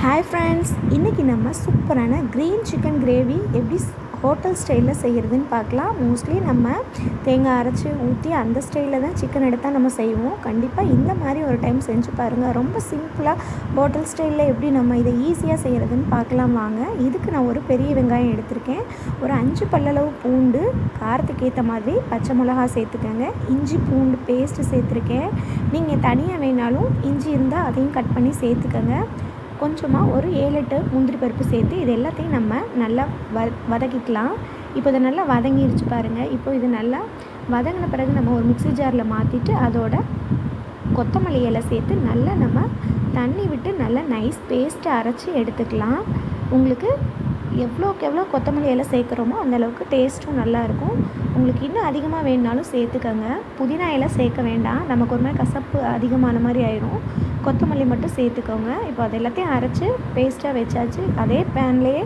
Hi friends, இன்றைக்கி நம்ம சூப்பரான க்ரீன் சிக்கன் கிரேவி எப்படி ஹோட்டல் ஸ்டைலில் செய்கிறதுன்னு பார்க்கலாம். மோஸ்ட்லி நம்ம தேங்காய் அரைச்சி ஊற்றி அந்த ஸ்டைலில் தான் சிக்கன் எடுத்தால் நம்ம செய்வோம். கண்டிப்பாக இந்த மாதிரி ஒரு டைம் செஞ்சு பாருங்கள். ரொம்ப சிம்பிளாக ஹோட்டல் ஸ்டைலில் எப்படி நம்ம இதை ஈஸியாக செய்கிறதுன்னு பார்க்கலாம் வாங்க. இதுக்கு நான் ஒரு பெரிய வெங்காயம் எடுத்திருக்கேன், ஒரு 5 பல்லளவு பூண்டு, காரத்துக்கு ஏற்ற மாதிரி பச்சை மிளகா சேர்த்துக்கோங்க, இஞ்சி பூண்டு பேஸ்ட்டு சேர்த்துருக்கேன். நீங்கள் தனியாக வேணாலும் இஞ்சி இருந்தால் அதையும் கட் பண்ணி சேர்த்துக்கோங்க. கொஞ்சமாக ஒரு 7-8 முந்திரி பருப்பு சேர்த்து இது எல்லாத்தையும் நம்ம நல்லா வதக்கிக்கலாம். இப்போ இதை நல்லா வதங்கிடுச்சு பாருங்கள். இப்போ இது நல்லா வதங்கின பிறகு நம்ம ஒரு மிக்ஸி ஜாரில் மாற்றிட்டு அதோட கொத்தமல்லி இலை சேர்த்து நல்லா நம்ம தண்ணி விட்டு நல்லா நைஸ் பேஸ்ட்டை அரைச்சி எடுத்துக்கலாம். உங்களுக்கு எவ்வளோக்கு எவ்வளோ கொத்தமல்லி இலை சேர்க்குறோமோ அந்தளவுக்கு டேஸ்ட்டும் நல்லாயிருக்கும். உங்களுக்கு இன்னும் அதிகமாக வேணுனாலும் சேர்த்துக்கோங்க. புதினா இலை சேர்க்க வேண்டாம், நமக்கு ஒரு மாதிரி கசப்பு அதிகமான மாதிரி ஆயிரும். கொத்தமல்லி மட்டும் சேர்த்துக்கோங்க. இப்போ அது எல்லாத்தையும் அரைச்சி பேஸ்ட்டாக வச்சாச்சு. அதே பேன்லேயே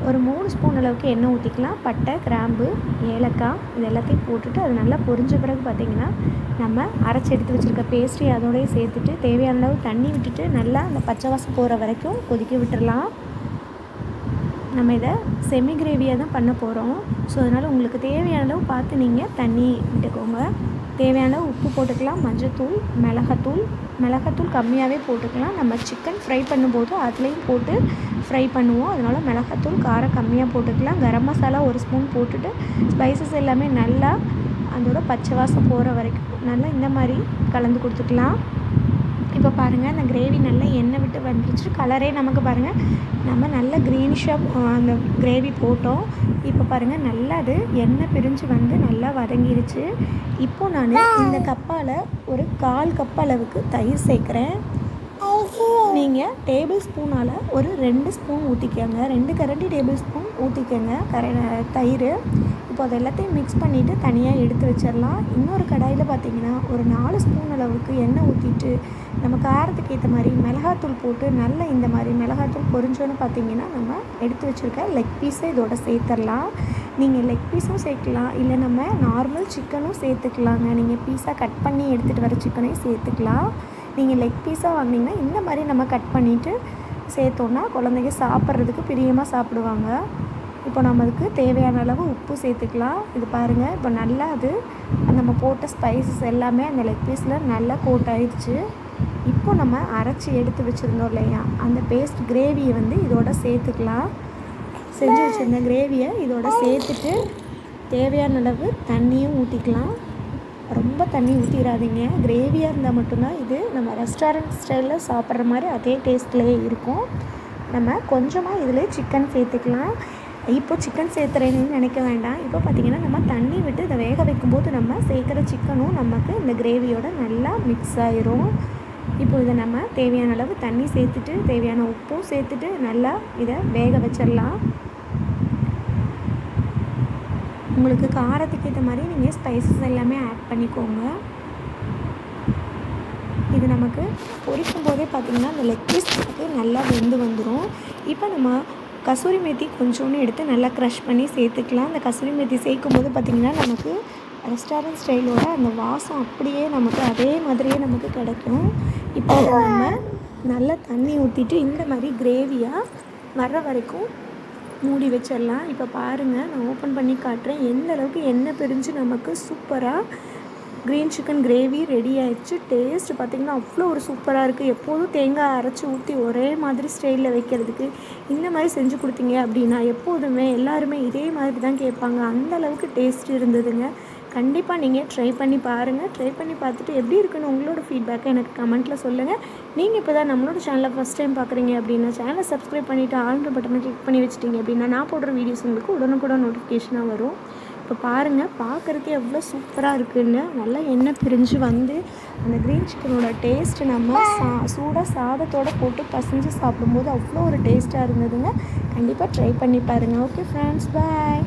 ஒரு 3 ஸ்பூன் அளவுக்கு எண்ணெய் ஊற்றிக்கலாம். பட்டை, கிராம்பு, ஏலக்காய் இது எல்லாத்தையும் போட்டுட்டு அது நல்லா பொரிஞ்ச பிறகு பார்த்திங்கன்னா நம்ம அரைச்சி எடுத்து வச்சுருக்க பேஸ்ட்ரி அதோடய சேர்த்துட்டு தேவையான அளவு தண்ணி விட்டுட்டு நல்லா அந்த பச்சை வாசம் போகிற வரைக்கும் கொதிக்க விட்டுடலாம். நம்ம இதை செமி கிரேவியாக தான் பண்ண போகிறோம். ஸோ அதனால் உங்களுக்கு தேவையான அளவு பார்த்து நீங்கள் தண்ணி விட்டுக்கோங்க. தேவையான உப்பு போட்டுக்கலாம், மஞ்சத்தூள், மிளகாத்தூள் கம்மியாகவே போட்டுக்கலாம். நம்ம சிக்கன் ஃப்ரை பண்ணும்போது அதுலேயும் போட்டு ஃப்ரை பண்ணுவோம், அதனால் மிளகாத்தூள் காரம் கம்மியாக போட்டுக்கலாம். கரம் மசாலா 1 ஸ்பூன் போட்டுட்டு ஸ்பைசஸ் எல்லாமே நல்லா அதோட பச்சை வாசம் போகிற வரைக்கும் நல்லா இந்த மாதிரி கலந்து கொடுத்துக்கலாம். இப்போ பாருங்கள், அந்த கிரேவி நல்லா எண்ணெய் விட்டு வந்துருச்சு. கலரே நமக்கு பாருங்கள் நம்ம நல்ல க்ரீனிஷாக அந்த கிரேவி போட்டோம். இப்போ பாருங்கள் நல்லா அது எண்ணெய் பிரிஞ்சு வந்து நல்லா வதங்கிருச்சு. இப்போது நான் இந்த கப்பால் ஒரு 1/4 கப் அளவுக்கு தயிர் சேர்க்குறேன். நீங்கள் டேபிள் ஸ்பூனால் ஒரு 2 ஸ்பூன் ஊற்றிக்கோங்க, 2 கரண்டி டேபிள் ஸ்பூன் ஊற்றிக்கோங்க தயிர். இப்போ அது எல்லாத்தையும் மிக்ஸ் பண்ணிவிட்டு தனியாக எடுத்து வச்சிடலாம். இன்னொரு கடாயில் பார்த்திங்கன்னா ஒரு 4 ஸ்பூன் அளவுக்கு எண்ணெய் ஊற்றிட்டு நம்ம காரத்துக்கு ஏற்ற மாதிரி மிளகாத்தூள் போட்டு நல்லா இந்த மாதிரி மிளகாத்தூள் பொரிஞ்சோன்னு பார்த்திங்கன்னா நம்ம எடுத்து வச்சுருக்க லெக் பீஸை இதோட சேர்த்துடலாம். நீங்கள் லெக் பீஸும் சேர்க்கலாம், இல்லை நம்ம நார்மல் சிக்கனும் சேர்த்துக்கலாங்க. நீங்கள் பீஸாக கட் பண்ணி எடுத்துகிட்டு வர சிக்கனையும் சேர்த்துக்கலாம். நீங்கள் லெக் பீஸாக வாங்கினீங்கன்னா இந்த மாதிரி நம்ம கட் பண்ணிவிட்டு சேர்த்தோன்னா குழந்தைங்க சாப்பிட்றதுக்கு பிரியமாக சாப்பிடுவாங்க. இப்போ நம்ம அதுக்கு தேவையான அளவு உப்பு சேர்த்துக்கலாம். இது பாருங்கள், இப்போ நல்லா அது நம்ம போட்ட ஸ்பைசஸ் எல்லாமே அந்த லெக் பீஸில் நல்லா கோட் ஆயிடுச்சு. இப்போ நம்ம அரைச்சி எடுத்து வச்சுருந்தோம் இல்லையா, அந்த பேஸ்ட் கிரேவியை வந்து இதோட சேர்த்துக்கலாம். செஞ்சு வச்சுருந்த கிரேவியை இதோட சேர்த்துட்டு தேவையான அளவு தண்ணியும் ஊற்றிக்கலாம். ரொம்ப தண்ணி ஊற்றிடாதீங்க, கிரேவியாக இருந்தால் மட்டும்தான் இது நம்ம ரெஸ்டாரண்ட் ஸ்டைலில் சாப்பிட்ற மாதிரி அதே டேஸ்ட்லேயே இருக்கும். நம்ம கொஞ்சமாக இதில் சிக்கன் சேர்த்துக்கலாம். இப்போ சிக்கன் சேர்த்துறேன்னு நினைக்க வேண்டாம். இப்போ பார்த்திங்கன்னா நம்ம தண்ணி விட்டு இதை வேக வைக்கும்போது நம்ம சேர்க்குற சிக்கனும் நமக்கு இந்த கிரேவியோட நல்லா மிக்ஸ் ஆயிரும். இப்போ இதை நம்ம தேவையான அளவு தண்ணி சேர்த்துட்டு தேவையான உப்பும் சேர்த்துட்டு நல்லா இதை வேக வச்சிடலாம். உங்களுக்கு காரத்துக்கு ஏற்ற மாதிரி நீங்கள் ஸ்பைசஸ் எல்லாமே ஆட் பண்ணிக்கோங்க. இது நமக்கு பொரிக்கும் போதே பார்த்திங்கன்னா அந்த லெக் பீஸ் நல்லா வெந்து வந்துடும். இப்போ நம்ம கசூரி மேத்தி கொஞ்சோன்னு எடுத்து நல்லா க்ரஷ் பண்ணி சேர்த்துக்கலாம். அந்த கசூரி மேத்தி சேர்க்கும் போது பார்த்திங்கன்னா நமக்கு ரெஸ்டாரண்ட் ஸ்டைலோட அந்த வாசம் அப்படியே நமக்கு அதே மாதிரியே நமக்கு கிடைக்கும். இப்போ நம்ம நல்லா தண்ணி ஊற்றிட்டு இந்த மாதிரி கிரேவியாக வர்ற வரைக்கும் மூடி வச்சிடலாம். இப்போ பாருங்கள், நான் ஓப்பன் பண்ணி காட்டுறேன். எந்த அளவுக்கு எண்ணெய் பிரிஞ்சு நமக்கு சூப்பராக க்ரீன் சிக்கன் கிரேவி ரெடி ஆயிடுச்சு. டேஸ்ட்டு பார்த்திங்கன்னா அவ்வளோ ஒரு சூப்பராக இருக்குது. எப்போதும் தேங்காய் அரைச்சி ஊற்றி ஒரே மாதிரி ஸ்டைலில் வைக்கிறதுக்கு இந்த மாதிரி செஞ்சு கொடுத்தீங்க அப்படின்னா எப்போதுமே எல்லாருமே இதே மாதிரி தான் கேட்பாங்க. அந்த அளவுக்கு டேஸ்ட் இருந்ததுங்க. கண்டிப்பாக நீங்கள் ட்ரை பண்ணி பாருங்கள். ட்ரை பண்ணி பார்த்துட்டு எப்படி இருக்குன்னு உங்களோட ஃபீட்பேக்கை எனக்கு கமெண்ட்டில் சொல்லுங்கள். நீங்கள் இப்போ தான் நம்மளோட சேனலை ஃபஸ்ட் டைம் பார்க்குறீங்க அப்படின்னா சேனலை சப்ஸ்கிரைப் பண்ணிவிட்டு ஆல்ன்ற பட்டனை கிளிக் பண்ணி வச்சிட்டிங்க அப்படின்னா நான் போடுற வீடியோஸ் உங்களுக்கு உடனுக்குடன் நோட்டிஃபிகேஷனாக வரும். இப்போ பாருங்கள், பார்க்குறதுக்கே எவ்வளோ சூப்பராக இருக்குதுன்னு நல்லா எண்ணெய் பிரிஞ்சு வந்து அந்த க்ரீன் சிக்கனோட டேஸ்ட்டு நம்ம சூடாக சாதத்தோடு போட்டு பசைஞ்சு சாப்பிடும்போது அவ்வளோ ஒரு டேஸ்ட்டாக இருந்ததுங்க. கண்டிப்பாக ட்ரை பண்ணி பாருங்கள். ஓகே ஃப்ரெண்ட்ஸ், பாய்.